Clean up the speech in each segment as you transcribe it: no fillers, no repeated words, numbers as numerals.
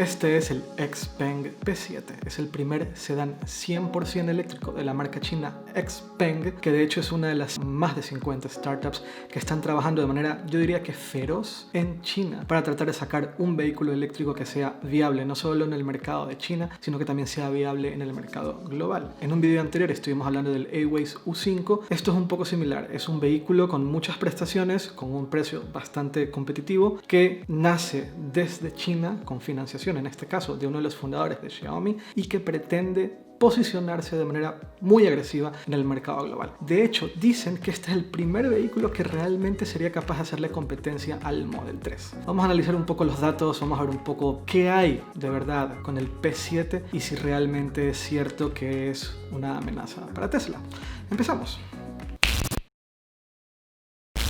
Este es el XPeng P7. Es el primer sedán 100% eléctrico de la marca china XPeng, que de hecho es una de las más de 50 startups que están trabajando de manera, yo diría que feroz, en China para tratar de sacar un vehículo eléctrico que sea viable no solo en el mercado de China, sino que también sea viable en el mercado global. En un video anterior estuvimos hablando del A-Waze U5. Esto es un poco similar. Es un vehículo con muchas prestaciones, con un precio bastante competitivo, que nace desde China con financiación, en este caso de uno de los fundadores de Xiaomi, y que pretende posicionarse de manera muy agresiva en el mercado global. De hecho, dicen que este es el primer vehículo que realmente sería capaz de hacerle competencia al Model 3. Vamos a analizar un poco los datos, vamos a ver un poco qué hay de verdad con el P7 y si realmente es cierto que es una amenaza para Tesla. Empezamos.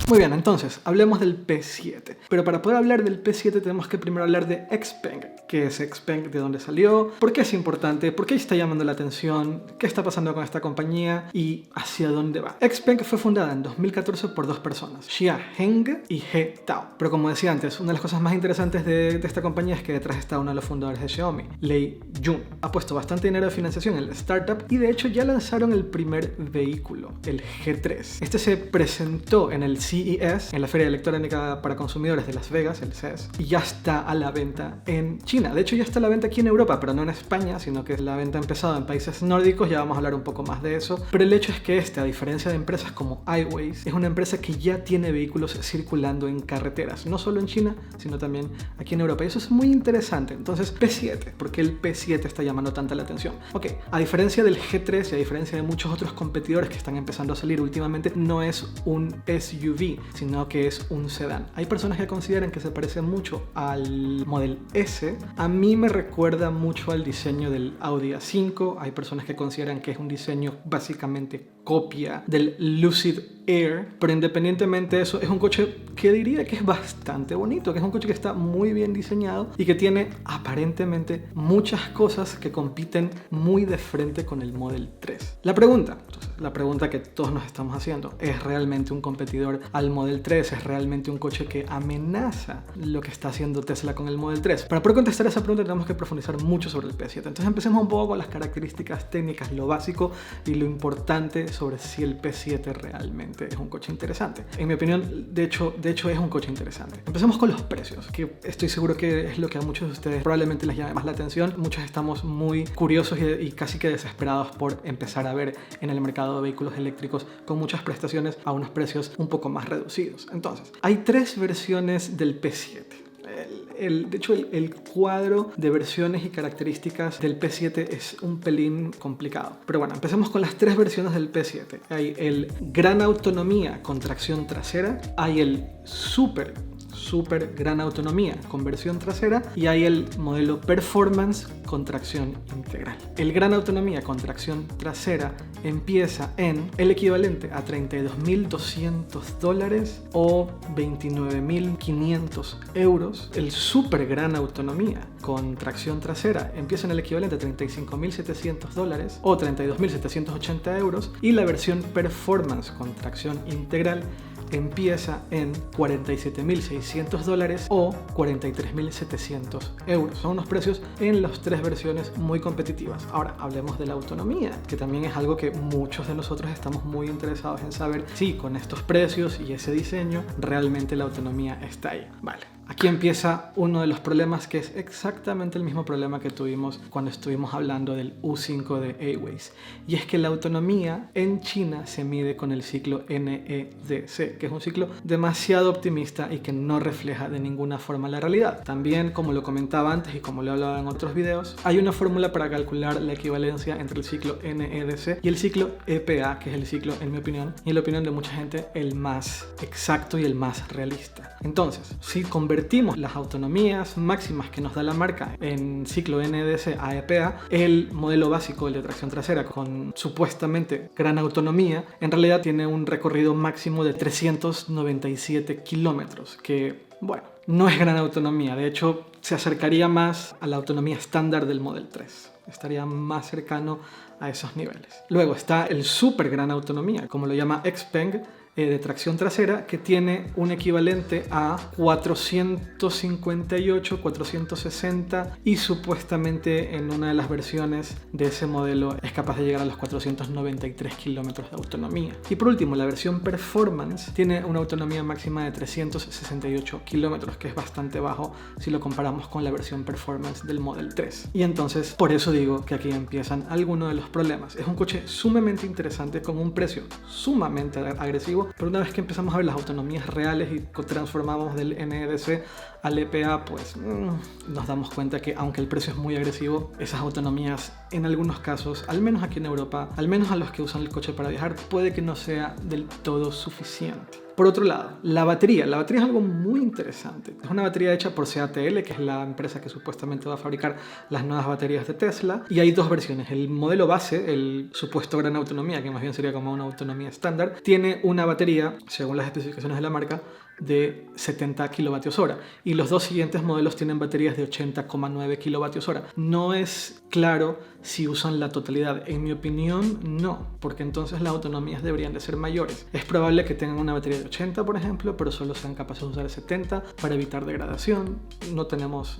Muy bien, entonces, hablemos del P7. Pero para poder hablar del P7 tenemos que primero hablar de XPeng. ¿Qué es XPeng? ¿De dónde salió? ¿Por qué es importante? ¿Por qué está llamando la atención? ¿Qué está pasando con esta compañía? ¿Y hacia dónde va? XPeng fue fundada en 2014 por dos personas, Xia Heng y He Tao. Pero como decía antes, una de las cosas más interesantes de esta compañía es que detrás está uno de los fundadores de Xiaomi, Lei Jun. Ha puesto bastante dinero de financiación en la startup y de hecho ya lanzaron el primer vehículo, el G3. Este se presentó en el CES, en la Feria Electrónica para Consumidores de Las Vegas, el CES, y ya está a la venta en China. De hecho, ya está a la venta aquí en Europa, pero no en España, sino que la venta ha empezado en países nórdicos. Ya vamos a hablar un poco más de eso. Pero el hecho es que a diferencia de empresas como I-Waze, es una empresa que ya tiene vehículos circulando en carreteras, no solo en China, sino también aquí en Europa. Y eso es muy interesante. Entonces, P7, ¿por qué el P7 está llamando tanta la atención? Ok, a diferencia del G3 y a diferencia de muchos otros competidores que están empezando a salir últimamente, no es un SUV, sino que es un sedán. Hay personas que consideran que se parece mucho al Model S. A mí me recuerda mucho al diseño del Audi A5. Hay personas que consideran que es un diseño básicamente copia del Lucid Air, pero independientemente de eso, es un coche que diría que es bastante bonito, que es un coche que está muy bien diseñado y que tiene aparentemente muchas cosas que compiten muy de frente con el Model 3. La pregunta que todos nos estamos haciendo, ¿es realmente un competidor al Model 3? ¿Es realmente un coche que amenaza lo que está haciendo Tesla con el Model 3? Para poder contestar esa pregunta tenemos que profundizar mucho sobre el P7. Entonces empecemos un poco con las características técnicas, lo básico y lo importante sobre si el P7 realmente es un coche interesante. En mi opinión, de hecho es un coche interesante. Empecemos con los precios, que estoy seguro que es lo que a muchos de ustedes probablemente les llame más la atención. Muchos estamos muy curiosos y casi que desesperados por empezar a ver en el mercado de vehículos eléctricos con muchas prestaciones a unos precios un poco más reducidos. Entonces, hay tres versiones del P7. De hecho, el cuadro de versiones y características del P7 es un pelín complicado. Pero bueno, empecemos con las tres versiones del P7. Hay el gran autonomía con tracción trasera, hay el super gran autonomía con versión trasera y hay el modelo Performance con tracción integral. El gran autonomía con tracción trasera empieza en el equivalente a $32.200 o 29.500 euros. El super gran autonomía con tracción trasera empieza en el equivalente a $35.700 o 32.780 euros y la versión Performance con tracción integral empieza en $47.600 o 43.700 euros. Son unos precios en las tres versiones muy competitivas. Ahora, hablemos de la autonomía, que también es algo que muchos de nosotros estamos muy interesados en saber si con estos precios y ese diseño realmente la autonomía está ahí. Vale. Aquí empieza uno de los problemas que es exactamente el mismo problema que tuvimos cuando estuvimos hablando del U5 de A-Waze. Y es que la autonomía en China se mide con el ciclo NEDC, que es un ciclo demasiado optimista y que no refleja de ninguna forma la realidad. También, como lo comentaba antes y como lo he hablado en otros videos, hay una fórmula para calcular la equivalencia entre el ciclo NEDC y el ciclo EPA, que es el ciclo, en mi opinión, y en la opinión de mucha gente, el más exacto y el más realista. Entonces, si convertimos las autonomías máximas que nos da la marca en ciclo NEDC a EPA, el modelo básico, el de tracción trasera con supuestamente gran autonomía, en realidad tiene un recorrido máximo de 397 kilómetros, que, bueno, no es gran autonomía. De hecho, se acercaría más a la autonomía estándar del Model 3. Estaría más cercano a esos niveles. Luego está el super gran autonomía, como lo llama XPeng. de tracción trasera que tiene un equivalente a 458, 460 y supuestamente en una de las versiones de ese modelo es capaz de llegar a los 493 kilómetros de autonomía. Y por último, la versión Performance tiene una autonomía máxima de 368 kilómetros, que es bastante bajo si lo comparamos con la versión Performance del Model 3. Y entonces, por eso digo que aquí empiezan algunos de los problemas. Es un coche sumamente interesante con un precio sumamente agresivo, pero una vez que empezamos a ver las autonomías reales y transformamos del NEDC al EPA, pues nos damos cuenta que aunque el precio es muy agresivo, esas autonomías en algunos casos, al menos aquí en Europa, al menos a los que usan el coche para viajar, puede que no sea del todo suficiente. Por otro lado, la batería. La batería es algo muy interesante. Es una batería hecha por CATL, que es la empresa que supuestamente va a fabricar las nuevas baterías de Tesla. Y hay dos versiones. El modelo base, el supuesto gran autonomía, que más bien sería como una autonomía estándar, tiene una batería, según las especificaciones de la marca, de 70 kilovatios hora. Y los dos siguientes modelos tienen baterías de 80,9 kilovatios hora. No es claro si usan la totalidad. En mi opinión, no, porque entonces las autonomías deberían de ser mayores. Es probable que tengan una batería de 80, por ejemplo, pero solo sean capaces de usar 70 para evitar degradación. No tenemos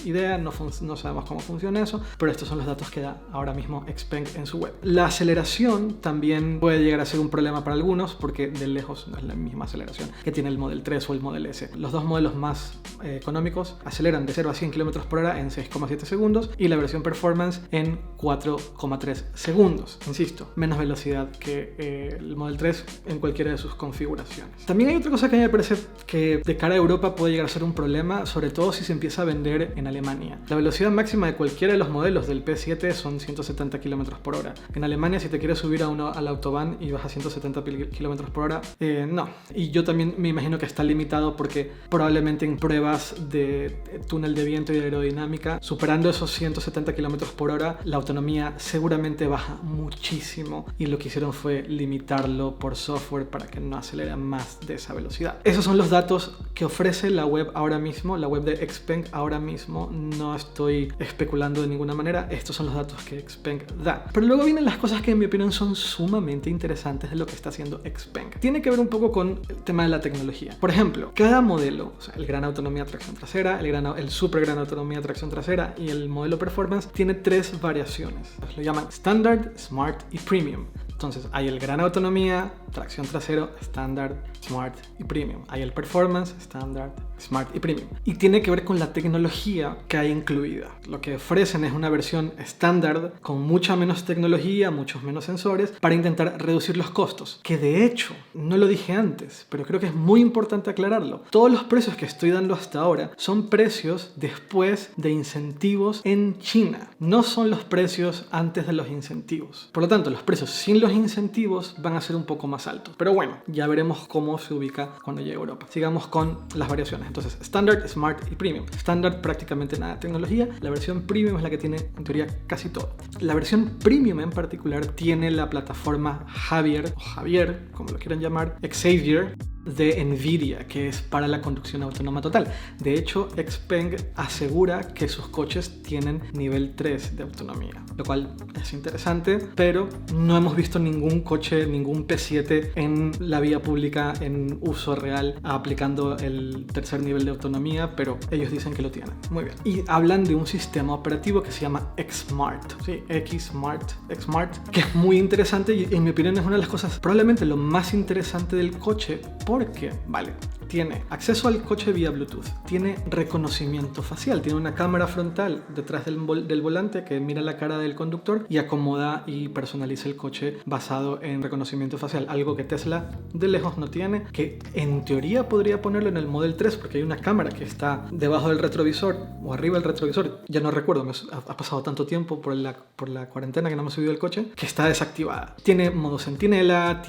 idea, no sabemos cómo funciona eso, pero estos son los datos que da ahora mismo Xpeng en su web. La aceleración también puede llegar a ser un problema para algunos, porque de lejos no es la misma aceleración que tiene el Model 3 o el Model S. Los dos modelos más económicos aceleran de 0 a 100 km por hora en 6,7 segundos y la versión Performance en 4,3 segundos. Insisto, menos velocidad que el Model 3 en cualquiera de sus configuraciones. También hay otra cosa que a mí me parece que de cara a Europa puede llegar a ser un problema, sobre todo si se empieza a vender en Alemania. La velocidad máxima de cualquiera de los modelos del P7 son 170 km por hora. En Alemania, si te quieres subir a la autobahn y vas a 170 km por hora, no. Y yo también me imagino que está limitado porque probablemente en pruebas de túnel de viento y de aerodinámica, superando esos 170 km por hora, la autonomía seguramente baja muchísimo y lo que hicieron fue limitarlo por software para que no acelere más de esa velocidad. Esos son los datos que ofrece la web ahora mismo, la web de Xpeng ahora mismo. No estoy especulando de ninguna manera, estos son los datos que Xpeng da. Pero luego vienen las cosas que en mi opinión son sumamente interesantes de lo que está haciendo Xpeng. Tiene que ver un poco con el tema de la tecnología. Por ejemplo, cada modelo, o sea, el gran autonomía tracción trasera, el super gran autonomía tracción trasera y el modelo Performance tiene 3 variaciones. Lo llaman Standard, Smart y Premium. Entonces hay el gran autonomía, tracción trasero, Standard, Smart y Premium. Hay el Performance, Standard, Smart y Premium. Y tiene que ver con la tecnología que hay incluida. Lo que ofrecen es una versión estándar con mucha menos tecnología, muchos menos sensores, para intentar reducir los costos. Que de hecho, no lo dije antes, pero creo que es muy importante aclararlo. Todos los precios que estoy dando hasta ahora son precios después de incentivos en China. No son los precios antes de los incentivos. Por lo tanto, los precios sin los incentivos van a ser un poco más altos. Pero bueno, ya veremos cómo se ubica cuando llegue a Europa. Sigamos con las variaciones. Entonces, Standard, Smart y Premium. Standard prácticamente nada de tecnología. La versión Premium es la que tiene en teoría casi todo. La versión Premium en particular tiene la plataforma Javier, o Javier, como lo quieran llamar, Xavier, de Nvidia, que es para la conducción autónoma total. De hecho, Xpeng asegura que sus coches tienen nivel 3 de autonomía, lo cual es interesante, pero no hemos visto ningún coche, ningún P7 en la vía pública en uso real aplicando el tercer nivel de autonomía, pero ellos dicen que lo tienen. Muy bien. Y hablan de un sistema operativo que se llama Xmart, ¿sí? Xmart, que es muy interesante y en mi opinión es una de las cosas, probablemente lo más interesante del coche, porque, vale, tiene acceso al coche vía Bluetooth, tiene reconocimiento facial, tiene una cámara frontal detrás del volante que mira la cara del conductor y acomoda y personaliza el coche basado en reconocimiento facial, algo que Tesla de lejos no tiene, que en teoría podría ponerlo en el Model 3 porque hay una cámara que está debajo del retrovisor o arriba del retrovisor, ya no recuerdo, ha pasado tanto tiempo por la cuarentena que no me he subido el coche, que está desactivada. Tiene modo centinela,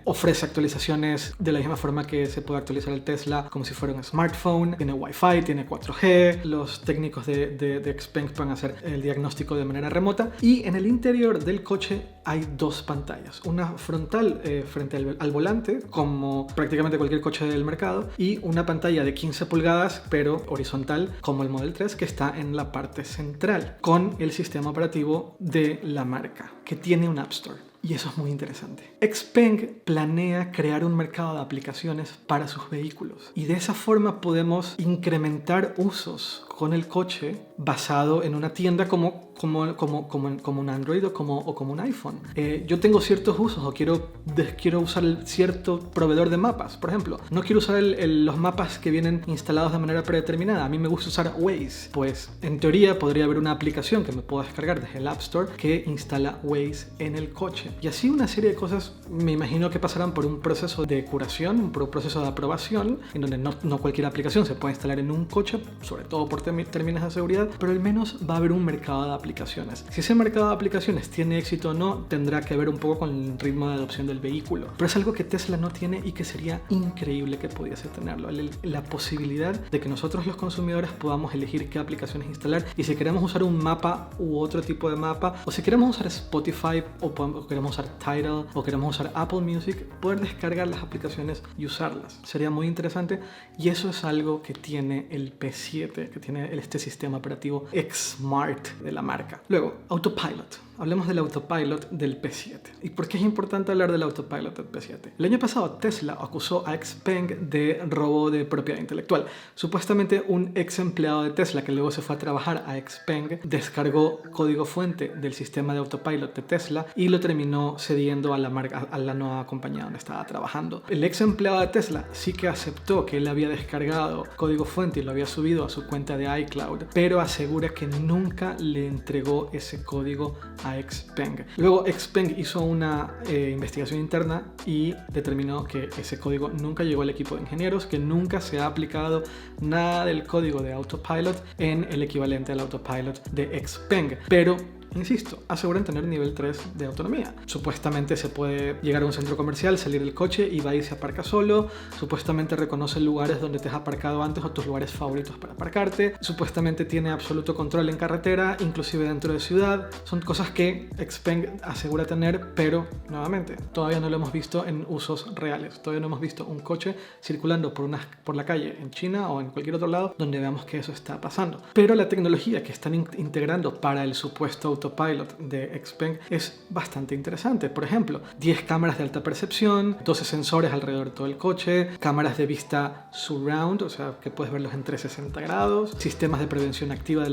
ofrece actualizaciones de la misma forma que se puede actualizar el Tesla como si fuera un smartphone, tiene Wi-Fi, tiene 4G, los técnicos de Xpeng pueden hacer el diagnóstico de manera remota y en el interior del coche hay 2 pantallas, una frontal frente al volante como prácticamente cualquier coche del mercado y una pantalla de 15 pulgadas pero horizontal como el Model 3 que está en la parte central con el sistema operativo de la marca que tiene un App Store. Y eso es muy interesante. Xpeng planea crear un mercado de aplicaciones para sus vehículos. Y de esa forma podemos incrementar usos con el coche basado en una tienda como un Android o como un iPhone. Yo tengo ciertos usos o quiero usar cierto proveedor de mapas. Por ejemplo, no quiero usar los mapas que vienen instalados de manera predeterminada. A mí me gusta usar Waze. Pues en teoría podría haber una aplicación que me puedo descargar desde el App Store que instala Waze en el coche. Y así una serie de cosas me imagino que pasarán por un proceso de curación, un proceso de aprobación, en donde no cualquier aplicación se puede instalar en un coche, sobre todo por términos de seguridad, pero al menos va a haber un mercado de aplicaciones. Si ese mercado de aplicaciones tiene éxito o no, tendrá que ver un poco con el ritmo de adopción del vehículo. Pero es algo que Tesla no tiene y que sería increíble que pudiese tenerlo. La posibilidad de que nosotros los consumidores podamos elegir qué aplicaciones instalar y si queremos usar un mapa u otro tipo de mapa, o si queremos usar Spotify o queremos usar Tidal o queremos usar Apple Music, poder descargar las aplicaciones y usarlas. Sería muy interesante y eso es algo que tiene el P7, que tiene este sistema operativo X-Smart de la marca. Luego, Autopilot. Hablemos del Autopilot del P7. ¿Y por qué es importante hablar del Autopilot del P7? El año pasado Tesla acusó a Xpeng de robo de propiedad intelectual. Supuestamente un ex empleado de Tesla que luego se fue a trabajar a Xpeng descargó código fuente del sistema de Autopilot de Tesla y lo terminó cediendo a la nueva compañía donde estaba trabajando. El ex empleado de Tesla sí que aceptó que él había descargado código fuente y lo había subido a su cuenta de iCloud, pero asegura que nunca le entregó ese código a Xpeng. Luego Xpeng hizo una investigación interna y determinó que ese código nunca llegó al equipo de ingenieros, que nunca se ha aplicado nada del código de Autopilot en el equivalente al Autopilot de Xpeng, pero insisto, aseguran tener nivel 3 de autonomía. Supuestamente se puede llegar a un centro comercial, salir del coche y va y se aparca solo. Supuestamente reconoce lugares donde te has aparcado antes o tus lugares favoritos para aparcarte. Supuestamente tiene absoluto control en carretera, inclusive dentro de ciudad. Son cosas que Xpeng asegura tener, pero nuevamente, todavía no lo hemos visto en usos reales. Todavía no hemos visto un coche circulando por la calle en China o en cualquier otro lado donde veamos que eso está pasando. Pero la tecnología que están integrando para el supuesto Autopilot de Xpeng es bastante interesante. Por ejemplo, 10 cámaras de alta percepción, 12 sensores alrededor de todo el coche, cámaras de vista surround, o sea que puedes verlos en 360 grados, sistemas de prevención activa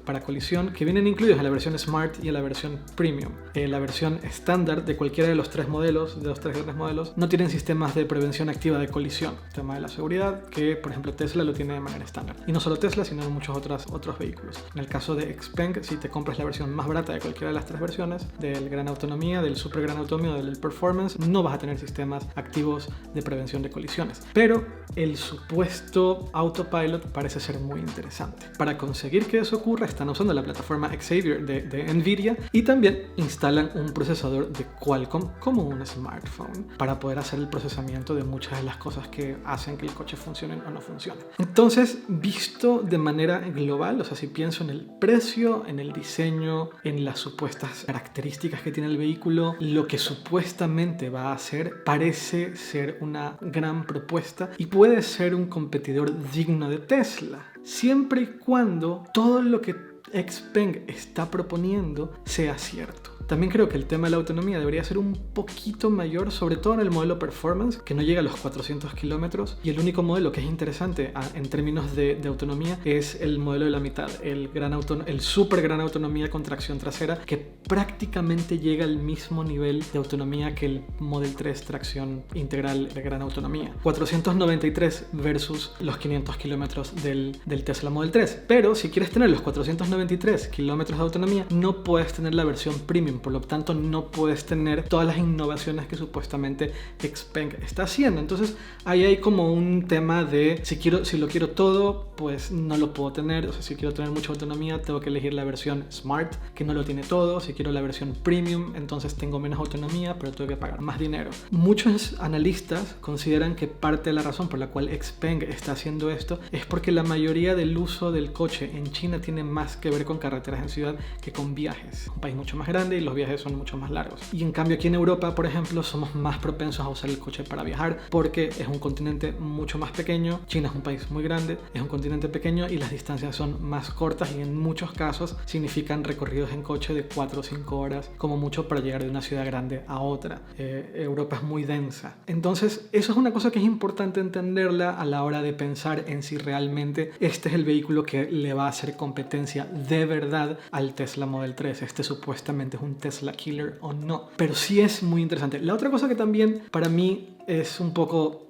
para colisión que vienen incluidos en la versión Smart y en la versión Premium. La versión estándar de cualquiera de los tres grandes modelos, no tienen sistemas de prevención activa de colisión. El tema de la seguridad, que por ejemplo Tesla lo tiene de manera estándar. Y no solo Tesla, sino muchos otros vehículos. En el caso de Xpeng, si te compras la versión más barata de cualquiera de las tres versiones, del Gran Autonomía, del Super Gran Autonomía o del Performance, no vas a tener sistemas activos de prevención de colisiones. Pero el supuesto Autopilot parece ser muy interesante. Para conseguir que eso ocurra, están usando la plataforma Xavier de Nvidia y también instalan un procesador de Qualcomm como un smartphone para poder hacer el procesamiento de muchas de las cosas que hacen que el coche funcione o no funcione. Entonces, visto de manera global, o sea, si pienso en el precio, en el diseño, en las supuestas características que tiene el vehículo, lo que supuestamente va a hacer parece ser una gran propuesta y puede ser un competidor digno de Tesla, siempre y cuando todo lo que Xpeng está proponiendo sea cierto. También creo que el tema de la autonomía debería ser un poquito mayor, sobre todo en el modelo Performance, que no llega a los 400 kilómetros. Y el único modelo que es interesante en términos de autonomía es el modelo de la mitad, el Super Gran Autonomía con tracción trasera, que prácticamente llega al mismo nivel de autonomía que el Model 3 tracción integral de Gran Autonomía. 493 versus los 500 kilómetros del Tesla Model 3. Pero si quieres tener los 493 kilómetros de autonomía, no puedes tener la versión Premium. Por lo tanto, no puedes tener todas las innovaciones que supuestamente Xpeng está haciendo. Entonces, ahí hay como un tema de si lo quiero todo, pues no lo puedo tener. O sea, si quiero tener mucha autonomía, tengo que elegir la versión Smart, que no lo tiene todo. Si quiero la versión Premium, entonces tengo menos autonomía, pero tengo que pagar más dinero. Muchos analistas consideran que parte de la razón por la cual Xpeng está haciendo esto es porque la mayoría del uso del coche en China tiene más que ver con carreteras en ciudad que con viajes. Un país mucho más grande y los viajes son mucho más largos. Y en cambio aquí en Europa, por ejemplo, somos más propensos a usar el coche para viajar porque es un continente mucho más pequeño. China es un país muy grande, es un continente pequeño y las distancias son más cortas y en muchos casos significan recorridos en coche de 4 o 5 horas como mucho para llegar de una ciudad grande a otra. Europa es muy densa. Entonces eso es una cosa que es importante entenderla a la hora de pensar en si realmente este es el vehículo que le va a hacer competencia de verdad al Tesla Model 3. Este supuestamente es un Tesla killer o no. Pero sí es muy interesante. La otra cosa que también para mí es un poco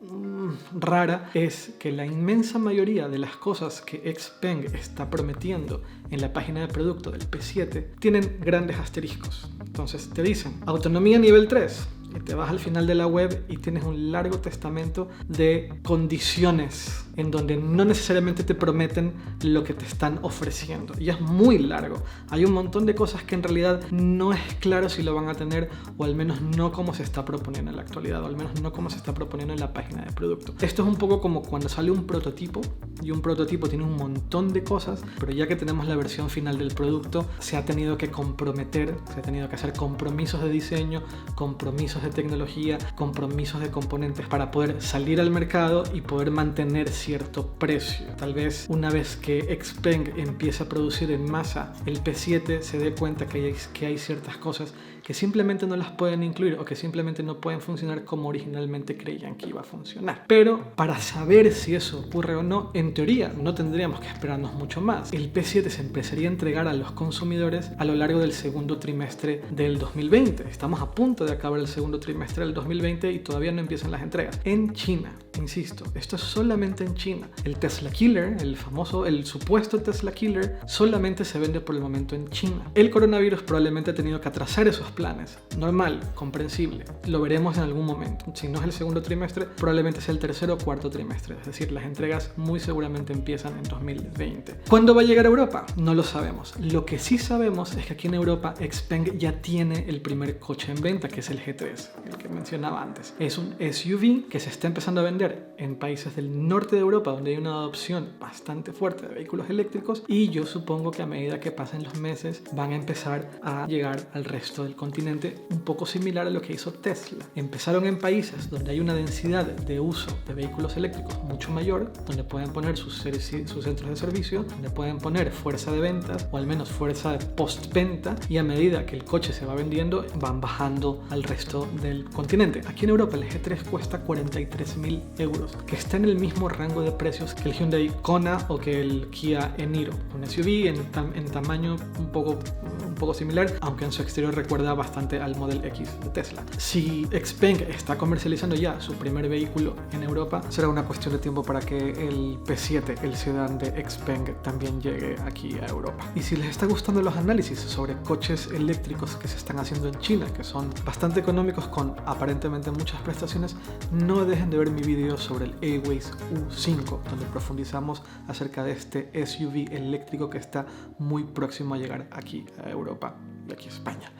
rara es que la inmensa mayoría de las cosas que Xpeng está prometiendo en la página de producto del P7 tienen grandes asteriscos. Entonces te dicen autonomía nivel 3 y te vas al final de la web y tienes un largo testamento de condiciones en donde no necesariamente te prometen lo que te están ofreciendo. Y es muy largo. Hay un montón de cosas que en realidad no es claro si lo van a tener, o al menos no como se está proponiendo en la actualidad, o al menos no como se está proponiendo en la página de producto. Esto es un poco como cuando sale un prototipo, y un prototipo tiene un montón de cosas, pero ya que tenemos la versión final del producto, se ha tenido que comprometer, se ha tenido que hacer compromisos de diseño, compromisos de tecnología, compromisos de componentes para poder salir al mercado y poder mantener cierto precio. Tal vez una vez que Xpeng empiece a producir en masa el P7 se dé cuenta que hay ciertas cosas que simplemente no las pueden incluir o que simplemente no pueden funcionar como originalmente creían que iba a funcionar. Pero para saber si eso ocurre o no, en teoría no tendríamos que esperarnos mucho más. El P7 se empezaría a entregar a los consumidores a lo largo del segundo trimestre del 2020. Estamos a punto de acabar el segundo trimestre del 2020 y todavía no empiezan las entregas. En China, insisto, esto es solamente en China. El Tesla Killer, el supuesto Tesla Killer, solamente se vende por el momento en China. El coronavirus probablemente ha tenido que atrasar esos planes. Normal, comprensible. Lo veremos en algún momento. Si no es el segundo trimestre, probablemente sea el tercero o cuarto trimestre. Es decir, las entregas muy seguramente empiezan en 2020. ¿Cuándo va a llegar a Europa? No lo sabemos. Lo que sí sabemos es que aquí en Europa Xpeng ya tiene el primer coche en venta, que es el G3, el que mencionaba antes. Es un SUV que se está empezando a vender en países del norte de Europa, donde hay una adopción bastante fuerte de vehículos eléctricos, y yo supongo que a medida que pasen los meses van a empezar a llegar al resto del continente, un poco similar a lo que hizo Tesla. Empezaron en países donde hay una densidad de uso de vehículos eléctricos mucho mayor, donde pueden poner sus centros de servicio, donde pueden poner fuerza de ventas o al menos fuerza de postventa, y a medida que el coche se va vendiendo van bajando al resto del continente. Aquí en Europa el G3 cuesta 43.000 euros, que está en el mismo rango de precios que el Hyundai Kona o que el Kia Eniro, un SUV en tamaño un poco similar, aunque en su exterior recuerda bastante al Model X de Tesla. Si Xpeng está comercializando ya su primer vehículo en Europa, será una cuestión de tiempo para que el P7, el sedán de Xpeng, también llegue aquí a Europa. Y si les está gustando los análisis sobre coches eléctricos que se están haciendo en China, que son bastante económicos con aparentemente muchas prestaciones, no dejen de ver mi video sobre el A-Ways U5, donde profundizamos acerca de este SUV eléctrico que está muy próximo a llegar aquí a Europa y aquí a España.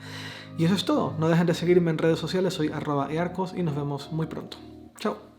Y eso es todo. No dejen de seguirme en redes sociales, soy @earcos y nos vemos muy pronto. Chao.